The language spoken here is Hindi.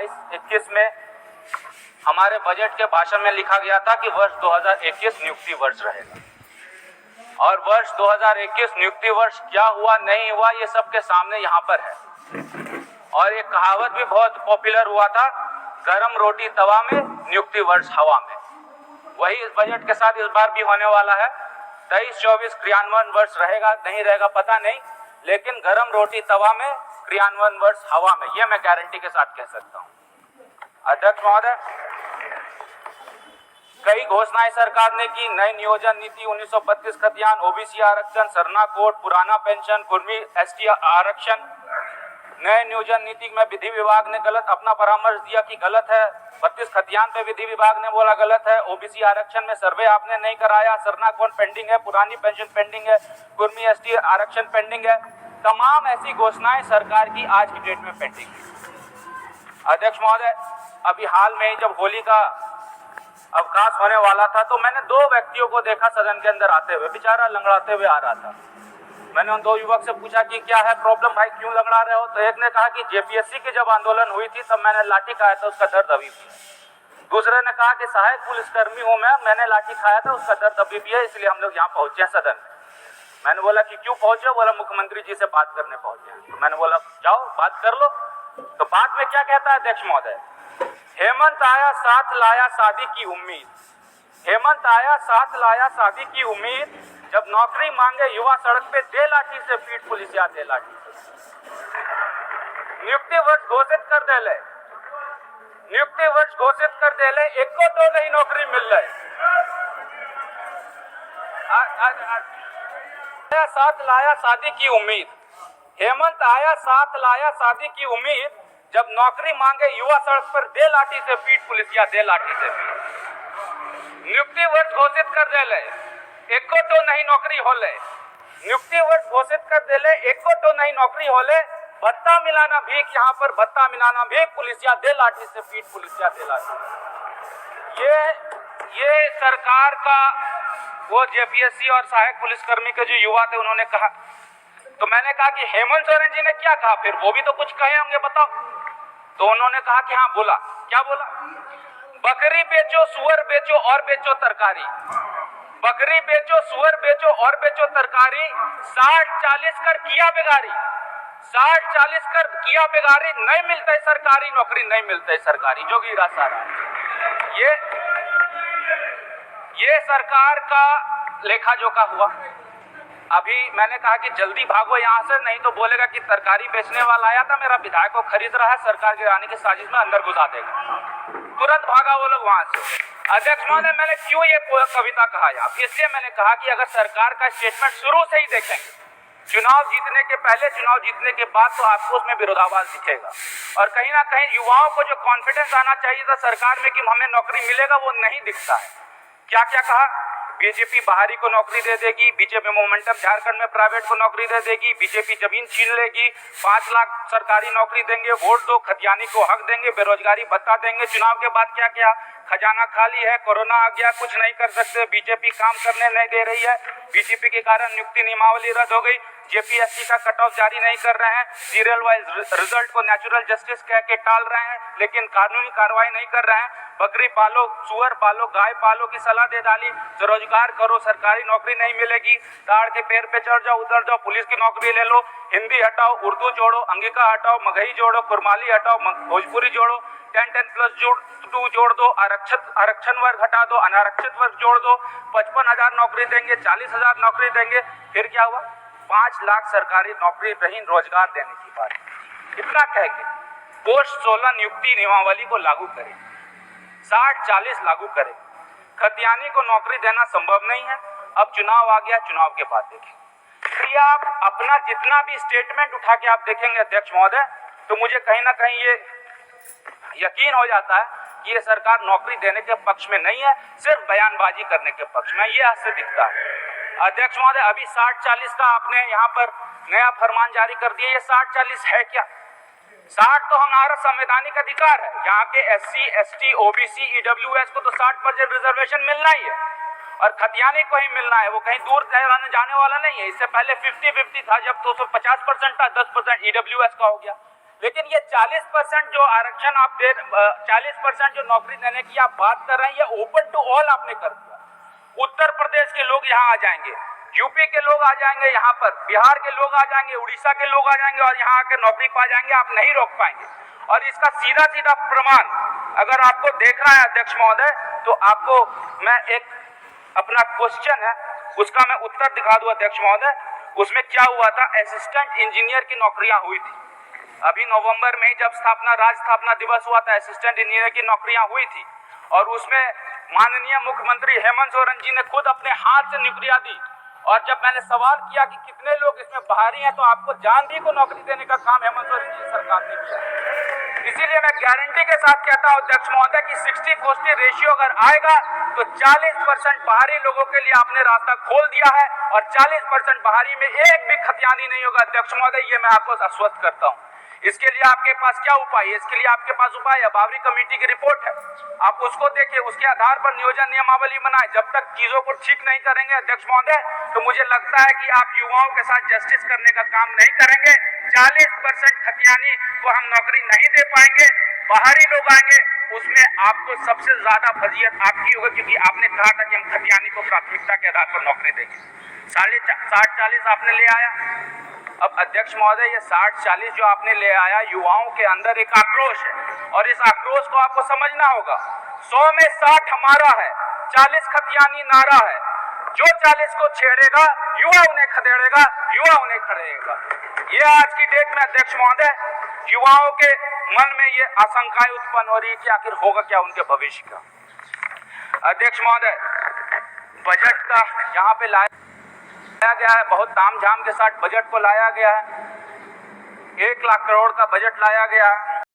21 में हमारे बजट के भाषण में लिखा गया था कि वर्ष 2021 नियुक्ति वर्ष रहेगा और वर्ष 2021 नियुक्ति वर्ष क्या हुआ नहीं हुआ ये सबके सामने यहाँ पर है। और एक कहावत भी बहुत पॉपुलर हुआ था, गरम रोटी तवा में नियुक्ति वर्ष हवा में। वही इस बजट के साथ इस बार भी होने वाला है। 23-24 क्रियान्वयन वर्ष रहेगा नहीं रहेगा पता नहीं, लेकिन गरम रोटी तवा में क्रियान्वयन वर्ष हवा में, ये मैं गारंटी के साथ कह सकता हूँ। अध्यक्ष महोदय, कई घोषणाएं सरकार ने की। नई नियोजन नीति, 1932 खतियान, ओबीसी आरक्षण, सरना कोड, पुराना पेंशन, कुर्मी एसटी आरक्षण। नए नियोजन नीति में विधि विभाग ने गलत अपना परामर्श दिया कि गलत है। 32 खतियान पे विधि विभाग ने बोला गलत है। ओबीसी आरक्षण में सर्वे आपने नहीं कराया, सरना कोड पेंडिंग है, पुरानी पेंशन पेंडिंग है, कुर्मी एसटी आरक्षण पेंडिंग है। तमाम ऐसी घोषणाएं सरकार की आज की डेट में पेंडिंग है। अध्यक्ष महोदय, अभी हाल में ही जब होली का अवकाश होने वाला था तो मैंने दो व्यक्तियों को देखा सदन के अंदर आते हुए, बेचारा लंगड़ाते हुए आ रहा था। मैंने उन दो युवक से पूछा कि क्या है प्रॉब्लम भाई, क्यों लंगड़ा रहे हो? तो एक ने कहा कि जेपीएससी की जब आंदोलन हुई थी तब मैंने लाठी खाया था, उसका दर्द अभी भी है। दूसरे ने कहा कि सहायक पुलिसकर्मी हूं मैंने लाठी खाया था, उसका दर्द अभी भी है, इसलिए हम लोग यहाँ पहुंचे हैं सदन में। मैंने बोला कि क्यों पहुंचे? बोला मुख्यमंत्री जी से बात करने पहुंचे हैं। तो मैंने बोला जाओ बात कर लो। तो बात में क्या कहता है अध्यक्ष महोदय, हेमंत आया साथ लाया शादी की उम्मीद, हेमंत आया साथ लाया शादी की उम्मीद, जब नौकरी मांगे युवा सड़क पे दे लाठी से पीट पुलिसिया दे लाठी से। नियुक्ति वर्ष घोषित कर दे ले, नियुक्ति वर्ष घोषित कर दे ले, एक को तो नहीं नौकरी मिल रही। साथ लाया शादी की उम्मीद, हेमंत आया साथ लाया शादी की उम्मीद, जब नौकरी मांगे युवा सड़क पर दे लाठी से पीट पुलिसिया दे लाठी से पीट। नियुक्ति वर्ष घोषित कर दे ले, एक को तो नहीं नौकरी होले, नियुक्ति वर्ष घोषित कर दे ले, एक को तो नहीं नौकरी होले, भत्ता मिलाना भीख, यहाँ पर भत्ता मिलाना भीख, पुलिसिया दे लाठी से पीट पुलिसिया दे लाठी। ये सरकार का वो जेपीएससी और सहायक पुलिसकर्मी के जो युवा थे उन्होंने कहा। तो मैंने कहा कि हेमंत सोरेन जी ने क्या कहा, फिर वो भी तो कुछ कहे होंगे बताओ। तो उन्होंने कहा कि हाँ बोला, क्या बोला, बकरी बेचो सुअर बेचो और बेचो तरकारी, बकरी बेचो सुअर बेचो और बेचो तरकारी, 60-40 कर किया बेगारी, 60-40 कर किया बेगारी, नहीं मिलता है सरकारी नौकरी, नहीं मिलता है सरकारी जोगीरा सारा। ये सरकार का लेखा जोखा हुआ। अभी मैंने कहा कि जल्दी भागो यहाँ से, नहीं तो बोलेगा कि तरकारी बेचने वाला आया था, मेरा विधायक को खरीद रहा है, सरकार गिराने की साजिश में अंदर घुसा देगा। तुरंत भागा वो लोग वहां से। अध्यक्ष महोदय, मैंने क्यों ये कविता कहा यहाँ, इसलिए मैंने कहा कि अगर सरकार का स्टेटमेंट शुरू से ही देखेंगे, चुनाव जीतने के पहले, चुनाव जीतने के बाद, तो आपको उसमें विरोधाभास दिखेगा। और कहीं ना कहीं युवाओं को जो कॉन्फिडेंस आना चाहिए था सरकार में कि हमें नौकरी मिलेगा, वो नहीं दिखता है। क्या क्या कहा, बीजेपी बाहरी को नौकरी दे देगी, बीजेपी मोमेंटम झारखंड में प्राइवेट को नौकरी दे देगी, बीजेपी जमीन छीन लेगी, 5 लाख सरकारी नौकरी देंगे, वोट दो, खतियानी को हक देंगे, बेरोजगारी भत्ता देंगे। चुनाव के बाद क्या क्या, खजाना खाली है, कोरोना आ गया, कुछ नहीं कर सकते, बीजेपी काम करने नहीं दे रही है, बीजेपी के कारण नियुक्ति नियमावली रद्द हो गई, जेपीएससी का कट ऑफ जारी नहीं कर रहे हैं, सीरियल वाइज रिजल्ट को नेचुरल जस्टिस कह के टाल रहे हैं, लेकिन कानूनी कार्रवाई नहीं कर रहे हैं, बकरी पालो, सुअर पालो, गाय पालो की सलाह दे डाली, स्वरोजगार करो, सरकारी नौकरी नहीं मिलेगी, ताड़ के पेड़ पे चढ़ जाओ, उतर जाओ, पुलिस की नौकरी ले लो, हिंदी हटाओ, उर्दू जोड़ो, अंगिका हटाओ, मगही जोड़ो, कुरमाली हटाओ, भोजपुरी जोड़ो, 10+2 जोड़ दो, आरक्षण वर्ग हटा दो, अनारक्षित वर्ग जोड़ दो, 55,000 नौकरी देंगे, 40,000 नौकरी देंगे। फिर क्या हुआ, 5 लाख सरकारी नौकरी रही, रोजगार देने की बात। इतना कह के पोस्ट 16 नियुक्ति नियमावली को लागू करें, 60-40 लागू करें। खतियानी को नौकरी देना संभव नहीं है। अब चुनाव आ गया, चुनाव के बाद देखें। फिर आप अपना जितना भी स्टेटमेंट उठा के आप देखेंगे अध्यक्ष महोदय, तो मुझे कहीं ना कहीं ये यकीन हो जाता है कि ये सरकार नौकरी देने के पक्ष में नहीं है, सिर्फ बयानबाजी करने के पक्ष में, ये ऐसे दिखता है। अध्यक्ष महोदय, अभी 60-40 का आपने यहाँ पर नया फरमान जारी कर दिया, ये 60-40 है क्या? 60 तो हमारा संवैधानिक अधिकार है, यहाँ के SC, ST, OBC, EWS को तो 60% रिजर्वेशन मिलना ही है, और खतियानी को ही मिलना है, वो कहीं दूर जाने वाला नहीं है। इससे पहले 50-50 था, जब तो 50% था, 10% EWS का हो गया। लेकिन ये 40% जो आरक्षण आप 40% जो नौकरी देने की आप बात कर रहे हैं, ये ओपन टू ऑल आपने कर दिया। उत्तर प्रदेश के लोग यहाँ आ जाएंगे, यूपी के लोग आ जाएंगे, यहाँ पर बिहार के लोग आ जाएंगे, उड़ीसा के लोग आ जाएंगे और यहाँ आकर नौकरी पा जाएंगे, आप नहीं रोक पाएंगे। और इसका सीधा सीधा प्रमाण अगर आपको देखना है अध्यक्ष महोदय, तो आपको मैं एक अपना क्वेश्चन है उसका मैं उत्तर दिखा दूं अध्यक्ष महोदय। उसमें क्या हुआ था, असिस्टेंट इंजीनियर की नौकरियां हुई थी अभी नवंबर में जब राज्य स्थापना दिवस हुआ था, असिस्टेंट इंजीनियर की नौकरियां हुई थी और उसमें माननीय मुख्यमंत्री हेमंत सोरेन जी ने खुद अपने हाथ से नौकरियां दी। और जब मैंने सवाल किया कि कितने लोग इसमें बाहरी हैं, तो आपको जानवी को नौकरी देने का काम हेमंत सोरेन जी सरकार ने किया। इसीलिए मैं गारंटी के साथ कहता हूं अध्यक्ष महोदय कि 60-40 रेशियो अगर आएगा तो 40% बाहरी लोगों के लिए आपने रास्ता खोल दिया है और 40% बाहरी में एक भी खतियानी नहीं होगा अध्यक्ष महोदय, ये मैं आपको आश्वस्त करता हूं। इसके लिए आपके पास क्या उपाय है? इसके लिए आपके पास उपाय है, बावरी कमेटी की रिपोर्ट है, आप उसको देखिए, उसके आधार पर नियोजन नियमावली बनाए। जब तक चीजों को ठीक नहीं करेंगे अध्यक्ष महोदय, तो मुझे लगता है कि आप युवाओं के साथ जस्टिस करने का काम नहीं करेंगे। 40% खतियानी को हम नौकरी नहीं दे पाएंगे, बाहरी लोग आएंगे, उसमें आपको सबसे ज्यादा फजीयत आपकी होगी, क्योंकि आपने कहा था कि हम खतियानी को प्राथमिकता के आधार पर नौकरी देंगे। 60-40 आपने ले आया। अब अध्यक्ष महोदय, ये 60-40 जो आपने ले आया, युवाओं के अंदर एक आक्रोश है और इस आक्रोश को आपको समझना होगा। 100 में 60 हमारा है, 40 खतियानी नारा है। जो 40 को छेड़ेगा, युवा उन्हें खदेड़ेगा, युवा उन्हें खदेड़ेगा। ये आज की डेट में अध्यक्ष महोदय, युवाओं के मन में ये आशंकाएं उत्पन्न हो रही है कि आखिर होगा क्या उनके भविष्य का। अध्यक्ष महोदय, बजट का यहाँ पे लाया गया है, बहुत तामझाम के साथ बजट को लाया गया है। 1 लाख करोड़ का बजट लाया गया है।